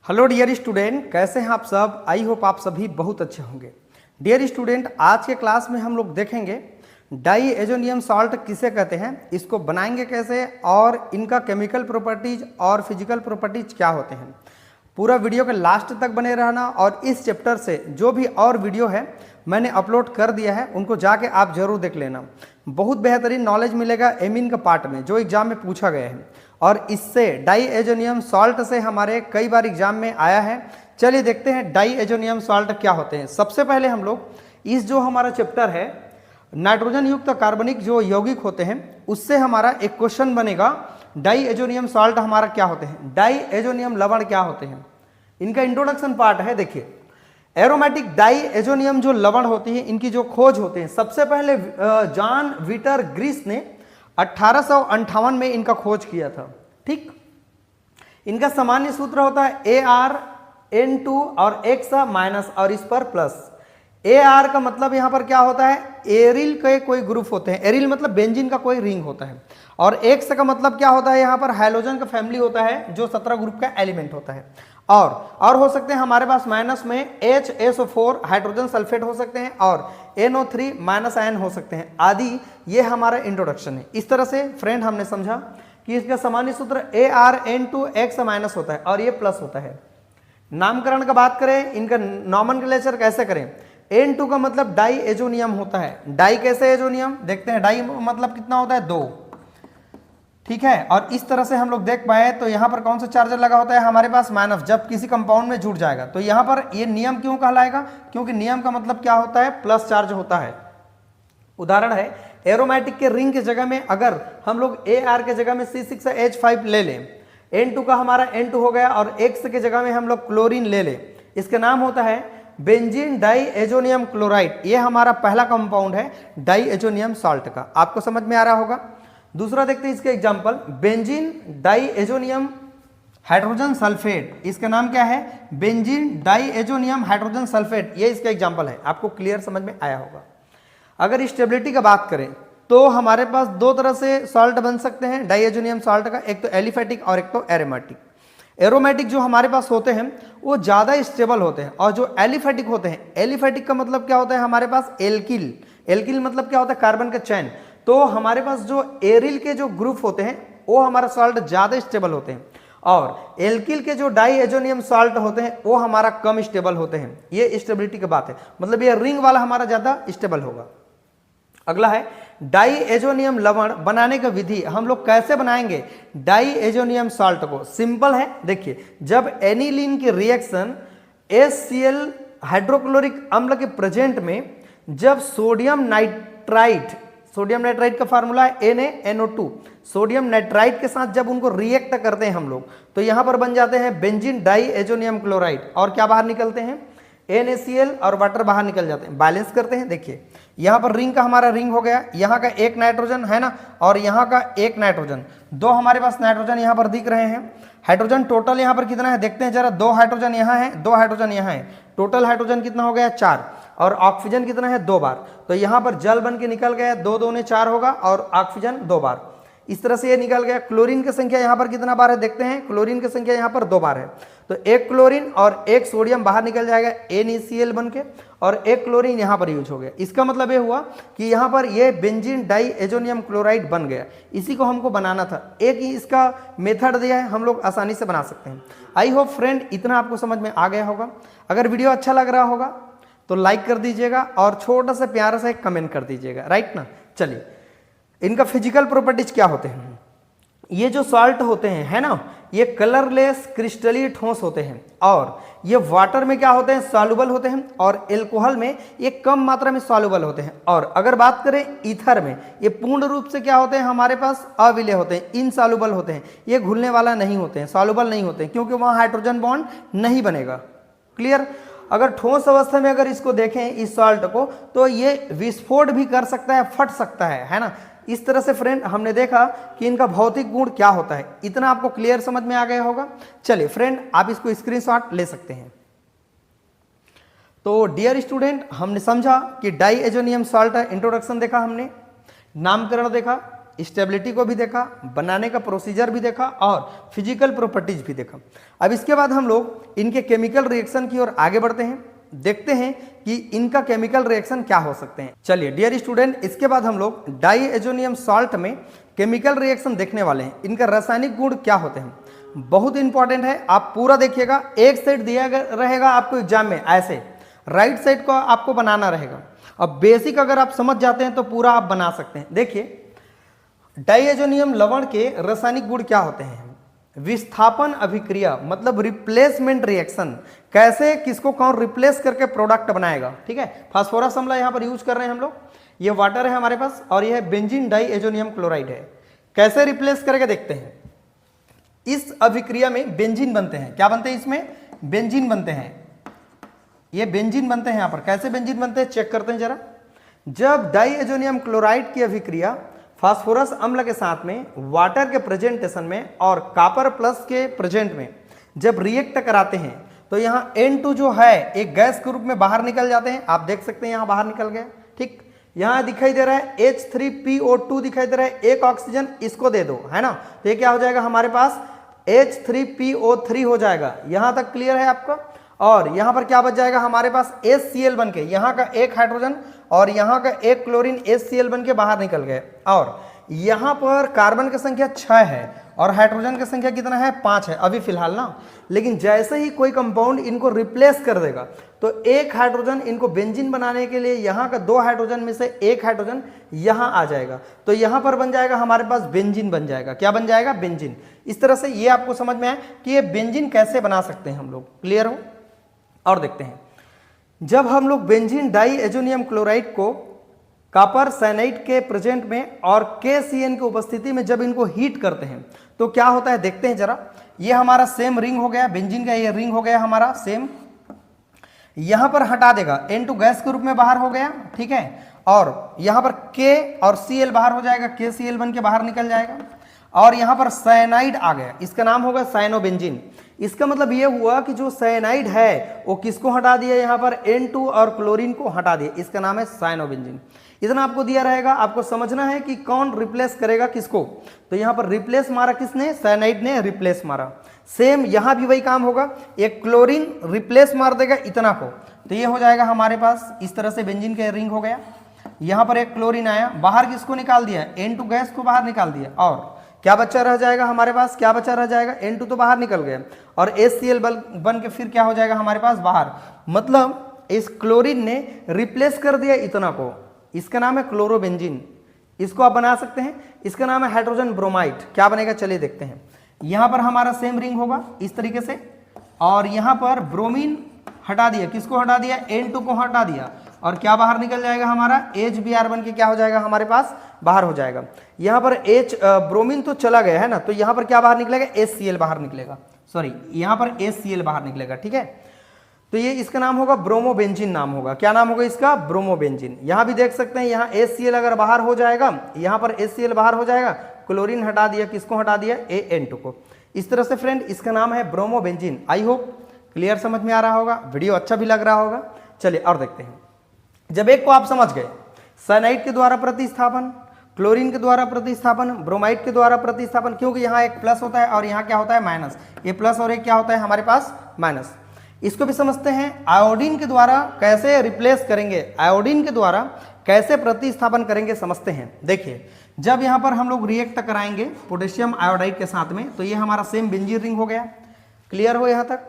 Hello dear student, कैसे हैं आप सब। आई होप आप सभी बहुत अच्छे होंगे। डियर स्टूडेंट, आज के क्लास में हम लोग देखेंगे डाईएजोनियम सॉल्ट किसे कहते हैं, इसको बनाएंगे कैसे और इनका केमिकल प्रॉपर्टीज और फिजिकल प्रॉपर्टीज क्या होते हैं। पूरा वीडियो के लास्ट तक बने रहना और इस चैप्टर से जो भी और वीडियो है मैंने अपलोड कर दिया है उनको जाके आप जरूर देख लेना। बहुत बेहतरीन नॉलेज मिलेगा एमीन का पार्ट में जो एग्जाम में पूछा गया है और इससे डाईएजोनियम सॉल्ट से हमारे कई बार एग्जाम में आया है। चलिए देखते हैं डाईएजोनियम सॉल्ट क्या होते हैं। सबसे पहले हम लोग इस जो हमारा चैप्टर है नाइट्रोजन युक्त कार्बनिक जो यौगिक होते हैं उससे हमारा एक क्वेश्चन बनेगा डाईएजोनियम सॉल्ट हमारा क्या होते हैं, डाईएजोनियम लवण क्या होते हैं। इनका इंट्रोडक्शन पार्ट है। देखिए, एरोमेटिक डाईएजोनियम जो लवण होती है इनकी जो खोज होते हैं सबसे पहले जॉन विटर ग्रीस ने 1858 में इनका खोज किया था। ठीक, इनका सामान्य सूत्र होता है ArN2 और X माइनस और इस पर प्लस। Ar का मतलब यहां पर क्या होता है, एरिल के कोई ग्रुप होते हैं, एरिल मतलब बेंजीन का कोई रिंग होता है, और X का मतलब क्या होता है, यहां पर हाइड्रोजन का फैमिली होता है जो 17 ग्रुप का एलिमेंट होता है। और हो सकते हैं हमारे पास माइनस में HSO4 हाइड्रोजन सल्फेट हो सकते हैं और NO3 माइनस आयन हो सकते हैं आदि। ये हमारा इंट्रोडक्शन है। इस तरह से फ्रेंड हमने समझा कि इसका सामान्य सूत्र ArN2 X माइनस होता है और ये प्लस होता है। नामकरण का बात करें, इनका नॉमेनक्लेचर कैसे करें। N2 का मतलब डाईएजोनियम होता है। डाई कैसे एजोनियम देखते हैं, डाई मतलब कितना होता है 2। ठीक है, और इस तरह से हम लोग देख पाए तो यहां पर कौन सा चार्जर लगा होता है हमारे पास, माइनस। जब किसी कंपाउंड में जुड़ जाएगा तो यहां पर ये नियम क्यों कहलाएगा, क्योंकि नियम का मतलब क्या होता है, प्लस चार्ज होता है। उदाहरण है, एरोमेटिक के रिंग की जगह में अगर हम लोग Ar के जगह में C6H5 ले लें, N2 का हमारा N2 हो गया और X के जगह में हम लोग क्लोरीन ले लें, इसका नाम होता है बेंजीन डाईएजोनियम क्लोराइड। ये हमारा पहला कंपाउंड है डाईएजोनियम सॉल्ट का। आपको समझ में आ रहा होगा। दूसरा देखते हैं इसके example, benzene diazonium hydrogen sulphate. इसका नाम क्या है, बेंजीन डाईएजोनियम हाइड्रोजन सल्फेट। ये इसका एग्जांपल है। आपको क्लियर समझ में आया होगा। अगर स्टेबिलिटी का बात करें तो हमारे पास दो तरह से सॉल्ट बन सकते हैं डाईएजोनियम सॉल्ट का, एक तो एलिफेटिक और एक तो एरोमेटिक। एरोमेटिक जो हमारे पास होते हैं वो ज़्यादा स्टेबल होते हैं और जो एलिफेटिक होते हैं, एलिफेटिक का मतलब क्या होता है हमारे पास, एल्किल। एल्किल मतलब क्या होता है, कार्बन का चैन। तो हमारे पास जो एरिल के जो ग्रुप होते हैं वो हमारा सॉल्ट ज़्यादा स्टेबल होते हैं और एल्किल के जो डाईएजोनियम सॉल्ट होते हैं वो हमारा कम स्टेबल होते हैं। ये स्टेबिलिटी की बात है, मतलब ये रिंग वाला हमारा ज़्यादा स्टेबल होगा। अगला है डाईएजोनियम लवण बनाने का विधि। हम लोग कैसे बनाएंगे डाईएजोनियम सॉल्ट को, सिंपल है। देखिए, जब एनिलीन की रिएक्शन HCl हाइड्रोक्लोरिक अम्ल के प्रेजेंट में जब सोडियम नाइट्राइट का फार्मूला है NaNO2, सोडियम नाइट्राइट के साथ जब उनको रिएक्ट करते हैं हम लोग तो यहां पर बन जाते हैं बेंजीन डाईएजोनियम क्लोराइड और क्या बाहर निकलते हैं, NaCl और वाटर बाहर निकल जाते हैं। बैलेंस करते हैं। देखिए, यहां पर रिंग का हमारा रिंग हो गया, यहां का एक नाइट्रोजन है ना और यहां का एक नाइट्रोजन, दो हमारे पास नाइट्रोजन यहां पर दिख रहे हैं। हाइड्रोजन टोटल यहां पर कितना है देखते हैं जरा, 2 हाइड्रोजन यहां है, 2 हाइड्रोजन यहां है। टोटल हाइड्रोजन कितना हो गया, 4, और ऑक्सीजन कितना है 2 बार। तो यहां पर जल बन के निकल गया, 2 दूने 4 होगा और ऑक्सीजन 2 बार। इस तरह से ये निकल गया। क्लोरीन की संख्या यहां पर कितना बार है देखते हैं, क्लोरीन की संख्या यहां पर 2 बार है। तो एक क्लोरीन और एक सोडियम बाहर निकल जाएगा NaCl बन के, और एक क्लोरीन यहां पर यूज हो गया। इसका मतलब ये हुआ कि यहां पर ये बेंजीन डाईएजोनियम क्लोराइड बन गया। इसी को हमको बनाना था। एक ही इसका मेथड दिया है, हम लोग आसानी से बना सकते हैं। आई होप फ्रेंड इतना आपको समझ में आ गया होगा। अगर वीडियो अच्छा लग रहा होगा तो लाइक कर दीजिएगा और छोटा सा प्यारा सा एक कमेंट कर दीजिएगा, राइट ना। चलिए, इनका फिजिकल प्रॉपर्टीज क्या होते हैं। ये जो सॉल्ट होते हैं है ना, ये कलरलेस क्रिस्टली ठोस होते हैं और ये वाटर में क्या होते हैं, सॉल्युबल होते हैं, और एल्कोहल में ये कम मात्रा में सॉल्युबल होते हैं। और अगर बात करें ईथर में, ये पूर्ण रूप से क्या होते हैं हमारे पास, अविलेय होते हैं, इनसॉल्युबल होते हैं। ये घुलने वाला नहीं होते हैं, सॉल्युबल नहीं होते हैं, क्योंकि वहां हाइड्रोजन बॉन्ड नहीं बनेगा। क्लियर। अगर ठोस अवस्था में अगर इसको देखें इस सॉल्ट को तो ये विस्फोट भी कर सकता है, फट सकता है ना। इस तरह से फ्रेंड हमने देखा कि इनका भौतिक गुण क्या होता है। इतना आपको क्लियर समझ में आ गया होगा। चलिए फ्रेंड, आप इसको स्क्रीनशॉट ले सकते हैं। तो डियर स्टूडेंट, हमने समझा कि डाईएजोनियम सॉल्ट इंट्रोडक्शन देखा, हमने नामकरण देखा, स्टेबिलिटी को भी देखा, बनाने का प्रोसीजर भी देखा और फिजिकल प्रॉपर्टीज भी देखा। अब इसके बाद हम लोग इनके केमिकल रिएक्शन की ओर आगे बढ़ते हैं, देखते हैं कि इनका केमिकल रिएक्शन क्या हो सकते हैं। चलिए डियर स्टूडेंट, इसके बाद हम लोग डाईएजोनियम सॉल्ट में केमिकल रिएक्शन देखने वाले हैं। इनका रासायनिक गुण क्या होते हैं, बहुत इंपॉर्टेंट है, आप पूरा देखिएगा। एक सेट दिया रहेगा आपको एग्जाम में, ऐसे राइट साइड को आपको बनाना रहेगा। अब बेसिक अगर आप समझ जाते हैं तो पूरा आप बना सकते हैं। देखिए डाईएजोनियम लवण के रासायनिक गुण क्या होते हैं। विस्थापन अभिक्रिया मतलब रिप्लेसमेंट रिएक्शन, कैसे किसको कौन रिप्लेस करके प्रोडक्ट बनाएगा। ठीक है, फास्फोरस अम्ल यहाँ पर यूज कर रहे हैं हम लोग, ये वाटर है हमारे पास और यह बेंजीन डाईएजोनियम क्लोराइड है। कैसे रिप्लेस करके देखते हैं। इस अभिक्रिया में बेंजीन बनते हैं। क्या बनते हैं इसमें, बेंजीन बनते हैं। ये बेंजीन बनते हैं यहाँ पर। कैसे बेंजीन बनते हैं चेक करते हैं जरा। जब डाईएजोनियम क्लोराइड की अभिक्रिया फास्फोरस अम्ल के साथ में वाटर के प्रेजेंटेशन में और कॉपर प्लस के प्रेजेंट में जब रिएक्ट कराते हैं तो यहाँ N2 जो है एक गैस के रूप में बाहर निकल जाते हैं। आप देख सकते हैं यहाँ बाहर निकल गया। ठीक, यहाँ दिखाई दे रहा है H3PO2 दिखाई दे रहा है, एक ऑक्सीजन इसको दे दो, है ना। तो ये क्या हो जाएगा हमारे पास H3PO3 हो जाएगा। यहाँ तक क्लियर है आपको। और यहाँ पर क्या बच जाएगा हमारे पास HCl बन के, यहाँ का एक हाइड्रोजन और यहाँ का एक क्लोरीन HCl बन के बाहर निकल गए। और यहाँ पर कार्बन की संख्या 6 है और हाइड्रोजन की संख्या कितना है, 5 है अभी फिलहाल ना। लेकिन जैसे ही कोई कंपाउंड इनको रिप्लेस कर देगा तो एक हाइड्रोजन इनको बेंजीन बनाने के लिए यहाँ का 2 हाइड्रोजन में से एक हाइड्रोजन यहाँ आ जाएगा। तो यहाँ पर बन जाएगा हमारे पास बेंजीन बन जाएगा। क्या बन जाएगा, बेंजीन। इस तरह से ये आपको समझ में आए कि ये बेंजीन कैसे बना सकते हैं हम लोग। क्लियर हो। और देखते हैं, जब हम लोग बेंजीन डाईएजोनियम क्लोराइड को कॉपर साइनाइड के प्रेजेंट में और KCN की उपस्थिति में जब इनको हीट करते हैं तो क्या होता है देखते हैं जरा। ये हमारा सेम रिंग हो गया, बेंजीन का ये रिंग हो गया हमारा सेम। यहां पर हटा देगा, N2 गैस के रूप में बाहर हो गया। ठीक है, और यहां पर K और Cl बाहर हो जाएगा, KCl बन के बाहर निकल जाएगा। और यहां पर साइनाइड आ गया, इसका नाम होगा साइनोबेंजीन। इसका मतलब यह हुआ कि जो साइनाइड है वो किसको हटा दिया, यहाँ पर N2 और क्लोरीन को हटा दिया, इसका नाम है साइनोबेंजीन। इतना आपको दिया रहेगा, आपको समझना है कि कौन रिप्लेस करेगा किसको। तो यहाँ पर रिप्लेस मारा किसने, साइनाइड ने रिप्लेस मारा। सेम यहाँ भी वही काम होगा, एक क्लोरीन रिप्लेस मार देगा इतना को, तो ये हो जाएगा हमारे पास इस तरह से बेंजीन का रिंग हो गया। यहाँ पर एक क्लोरीन आया, बाहर किसको निकाल दिया, N2 गैस को बाहर निकाल दिया। और क्या बच्चा रह जाएगा हमारे पास, क्या बच्चा रह जाएगा, N2 तो बाहर निकल गया और HCl बन के फिर क्या हो जाएगा हमारे पास बाहर। मतलब इस क्लोरीन ने रिप्लेस कर दिया इतना को, इसका नाम है क्लोरोबेंजीन। इसको आप बना सकते हैं, इसका नाम है हाइड्रोजन ब्रोमाइड। क्या बनेगा चलिए देखते हैं। यहाँ पर हमारा सेम रिंग होगा इस तरीके से और यहाँ पर ब्रोमीन हटा दिया, किसको हटा दिया, N2 को हटा दिया और क्या बाहर निकल जाएगा हमारा HBr बन के क्या हो जाएगा हमारे पास बाहर हो जाएगा। यहाँ पर ब्रोमीन तो चला गया है ना, तो यहाँ पर क्या बाहर निकलेगा, HCl बाहर निकलेगा, सॉरी यहाँ पर HCl बाहर निकलेगा। ठीक है, तो ये इसका नाम होगा ब्रोमोबेंजीन नाम होगा। क्या नाम होगा इसका, ब्रोमोबेंजीन। यहाँ भी देख सकते हैं, यहाँ HCl अगर बाहर हो जाएगा, यहाँ पर HCl बाहर हो जाएगा, क्लोरीन हटा दिया, किसको हटा दिया, N2 को। इस तरह से फ्रेंड इसका नाम है ब्रोमोबेंजीन। आई होप क्लियर समझ में आ रहा होगा, वीडियो अच्छा भी लग रहा होगा। चलिए और देखते हैं। जब एक को आप समझ गए, साइनाइड के द्वारा प्रतिस्थापन, क्लोरीन के द्वारा प्रतिस्थापन, ब्रोमाइड के द्वारा प्रतिस्थापन, क्योंकि यहाँ एक प्लस होता है और यहाँ क्या होता है माइनस, ये प्लस और एक क्या होता है हमारे पास माइनस। इसको भी समझते हैं, आयोडीन के द्वारा कैसे रिप्लेस करेंगे, आयोडीन के द्वारा कैसे प्रतिस्थापन करेंगे समझते हैं। देखिए जब यहाँ पर हम लोग रिएक्ट कराएंगे पोटेशियम आयोडाइड के साथ में, तो ये हमारा सेम बेंजीन रिंग हो गया। क्लियर हो यहाँ तक।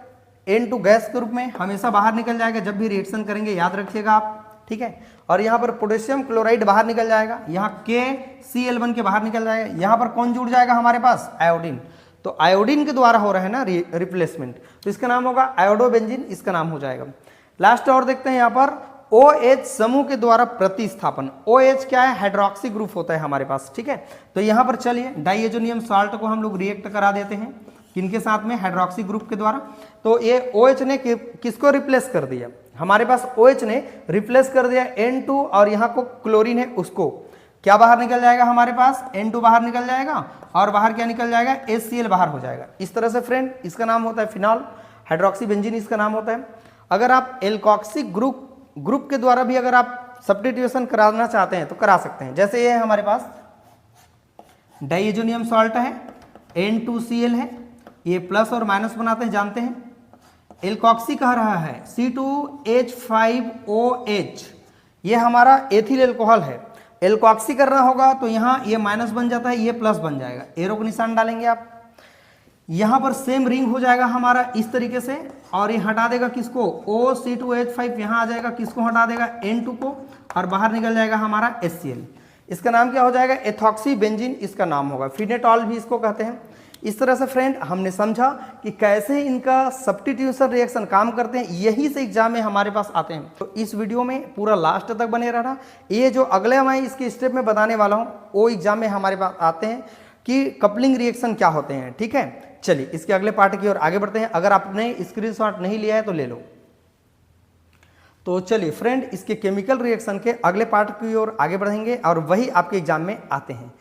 N2 गैस के रूप में हमेशा बाहर निकल जाएगा जब भी रिएक्शन करेंगे, याद रखिएगा आप। ठीक है, और यहाँ पर पोटेशियम क्लोराइड बाहर निकल जाएगा, यहाँ KCl बन के बाहर निकल जाएगा। यहाँ पर कौन जुड़ जाएगा हमारे पास, आयोडीन। तो आयोडीन के द्वारा हो रहा है ना रिप्लेसमेंट, तो इसका नाम होगा आयोडोबेंजीन, इसका नाम हो जाएगा। लास्ट और देखते हैं यहाँ पर OH समूह के द्वारा प्रतिस्थापन। OH क्या है, हाइड्रोक्सी ग्रुप होता है हमारे पास। ठीक है, तो यहाँ पर चलिए डाईएजोनियम सॉल्ट को हम लोग रिएक्ट करा देते हैं, किनके साथ में, हाइड्रोक्सी ग्रुप के द्वारा। तो ये OH ने किसको रिप्लेस कर दिया, हमारे पास OH ने रिप्लेस कर दिया N2 और यहाँ को क्लोरीन है उसको। क्या बाहर निकल जाएगा हमारे पास, N2 बाहर निकल जाएगा और बाहर क्या निकल जाएगा, HCl बाहर हो जाएगा। इस तरह से फ्रेंड इसका नाम होता है फिनॉल, हाइड्रोक्सी बेंजीन इसका नाम होता है। अगर आप एल्कोक्सी ग्रुप के द्वारा भी अगर आप सब्स्टिट्यूशन कराना चाहते हैं तो करा सकते हैं। जैसे ये है हमारे पास डाइएजोनियम सॉल्ट है, N2Cl है, ये प्लस और माइनस बनाते हैं जानते हैं। एल्कोक्सी कह रहा है C2H5OH, ये हमारा एथिल एल्कोहल है। एल्कोक्सी करना होगा तो यहाँ ये माइनस बन जाता है, ये प्लस बन जाएगा, एरो का निशान डालेंगे आप। यहाँ पर सेम रिंग हो जाएगा हमारा इस तरीके से, और ये हटा देगा किसको, OC2H5, यहाँ आ जाएगा किसको हटा देगा, N2 को, और बाहर निकल जाएगा हमारा HCl। इसका नाम क्या हो जाएगा, एथॉक्सी बेंजीन इसका नाम होगा, फिनेटॉल भी इसको कहते हैं। इस तरह से फ्रेंड हमने समझा कि कैसे इनका सब्स्टिट्यूशन रिएक्शन काम करते हैं, यही से एग्जाम में हमारे पास आते हैं। तो इस वीडियो में पूरा लास्ट तक बने रहना। ये जो अगले मैं इसके स्टेप में बताने वाला हूँ वो एग्जाम में हमारे पास आते हैं कि कपलिंग रिएक्शन क्या होते हैं। ठीक है, चलिए इसके अगले पार्ट की ओर आगे बढ़ते हैं। अगर आपने स्क्रीनशॉट नहीं लिया है तो ले लो। तो चलिए फ्रेंड, इसके केमिकल रिएक्शन के अगले पार्ट की ओर आगे बढ़ेंगे और वही आपके एग्जाम में आते हैं।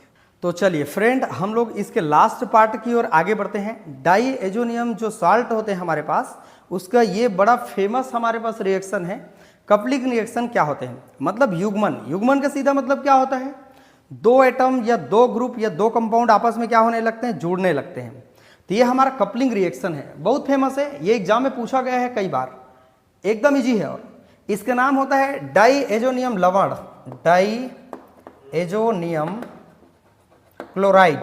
तो चलिए फ्रेंड, हम लोग इसके लास्ट पार्ट की ओर आगे बढ़ते हैं। डाइएजोनियम जो सॉल्ट होते हैं हमारे पास, उसका ये बड़ा फेमस हमारे पास रिएक्शन है। कपलिंग रिएक्शन क्या होते हैं, मतलब युग्मन। युग्मन का सीधा मतलब क्या होता है, दो एटम या दो ग्रुप या दो कंपाउंड आपस में क्या होने लगते हैं, जुड़ने लगते हैं। तो ये हमारा कपलिंग रिएक्शन है, बहुत फेमस है, ये एग्जाम में पूछा गया है कई बार, एकदम इजी है। और इसका नाम होता है डाइएजोनियम लवण, डाइएजोनियम क्लोराइड,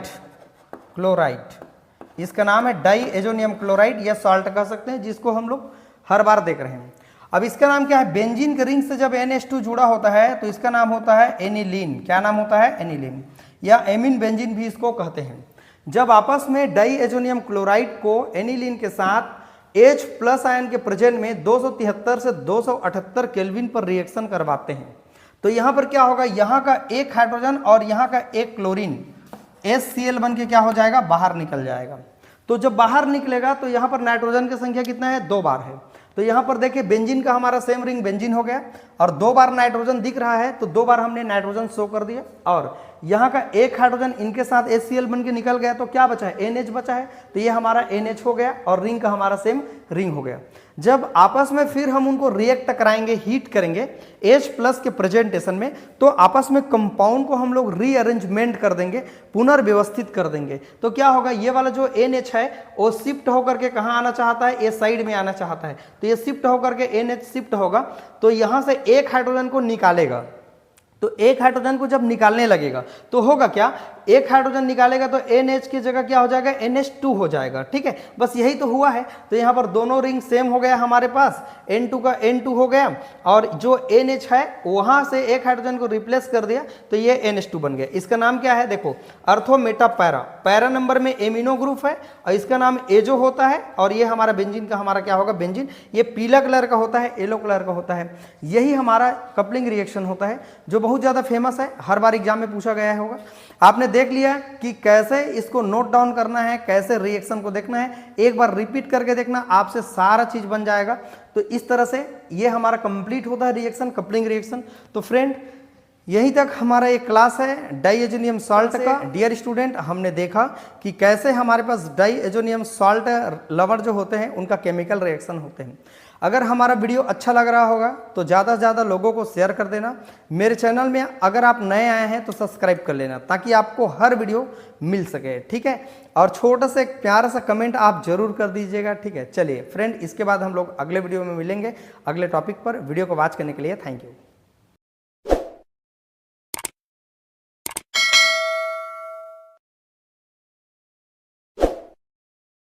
इसका नाम है डाइएजोनियम क्लोराइड या सॉल्ट कह सकते हैं, जिसको हम लोग हर बार देख रहे हैं। अब इसका नाम क्या है, बेंजीन के रिंग से जब NH2 जुड़ा होता है तो इसका नाम होता है एनिलीन। क्या नाम होता है, एनिलीन, या एमिन बेंजीन भी इसको कहते हैं। जब आपस में डाइएजोनियम क्लोराइड को एनिलीन के साथ H+ आयन के प्रेजेंट में 273 से 278 केल्विन पर रिएक्शन करवाते हैं तो यहाँ पर क्या होगा, यहाँ का एक हाइड्रोजन और यहाँ का एक क्लोरीन HCl बन के क्या हो जाएगा, बाहर निकल जाएगा। तो जब बाहर निकलेगा तो यहाँ पर नाइट्रोजन की संख्या कितना है, 2 बार है। तो यहाँ पर देखिए बेंजीन का हमारा सेम रिंग बेंजीन हो गया, और 2 बार नाइट्रोजन दिख रहा है तो 2 बार हमने नाइट्रोजन शो कर दिया, और यहाँ का एक हाइड्रोजन इनके साथ HCl बन के निकल गया तो क्या बचा है, NH बचा है। तो ये हमारा NH हो गया और रिंग का हमारा सेम रिंग हो गया। जब आपस में फिर हम उनको रिएक्ट कराएंगे, हीट करेंगे H+ के प्रेजेंटेशन में, तो आपस में कंपाउंड को हम लोग रीअरेंजमेंट कर देंगे, पुनर्व्यवस्थित कर देंगे। तो क्या होगा, ये वाला जो NH है वो शिफ्ट होकर के कहाँ आना चाहता है, ये साइड में आना चाहता है। तो ये शिफ्ट होकर के NH शिफ्ट होगा तो यहाँ से एक हाइड्रोजन को निकालेगा। तो एक हाइड्रोजन को जब निकालने लगेगा तो होगा क्या, एक हाइड्रोजन निकालेगा तो NH की जगह क्या हो जाएगा, NH2 हो जाएगा। ठीक है, बस यही तो हुआ है। तो यहाँ पर दोनों रिंग सेम हो गया हमारे पास, N2 का N2 हो गया, और जो NH है वहाँ से एक हाइड्रोजन को रिप्लेस कर दिया तो ये NH2 बन गया। इसका नाम क्या है, देखो, अर्थोमेटा पैरा, पैरा नंबर में एमिनो ग्रुप है और इसका नाम एजो होता है। और ये हमारा बेंजीन का हमारा क्या होगा, बेंजीन, ये पीला कलर का होता है, येलो कलर का होता है। यही हमारा कपलिंग रिएक्शन होता है जो बहुत ज़्यादा फेमस है, हर बार एग्जाम में पूछा गया होगा। आपने देख लिया कि कैसे इसको नोट डाउन करना है, कैसे रिएक्शन को देखना है, एक बार रिपीट करके देखना, आपसे सारा चीज बन जाएगा। तो इस तरह से ये हमारा कंप्लीट होता है रिएक्शन, कपलिंग रिएक्शन। तो फ्रेंड, यहीं तक हमारा एक क्लास है डाइएजोनियम सॉल्ट का। डियर स्टूडेंट, हमने देखा कि कैसे हमारे पास डाइएजोनियम सॉल्ट लवण जो होते हैं उनका केमिकल रिएक्शन होते हैं। अगर हमारा वीडियो अच्छा लग रहा होगा तो ज़्यादा से ज़्यादा लोगों को शेयर कर देना। मेरे चैनल में अगर आप नए आए हैं तो सब्सक्राइब कर लेना ताकि आपको हर वीडियो मिल सके। ठीक है, और छोटा सा प्यारा सा कमेंट आप जरूर कर दीजिएगा। ठीक है, चलिए फ्रेंड, इसके बाद हम लोग अगले वीडियो में मिलेंगे अगले टॉपिक पर। वीडियो को वॉच करने के लिए थैंक यू।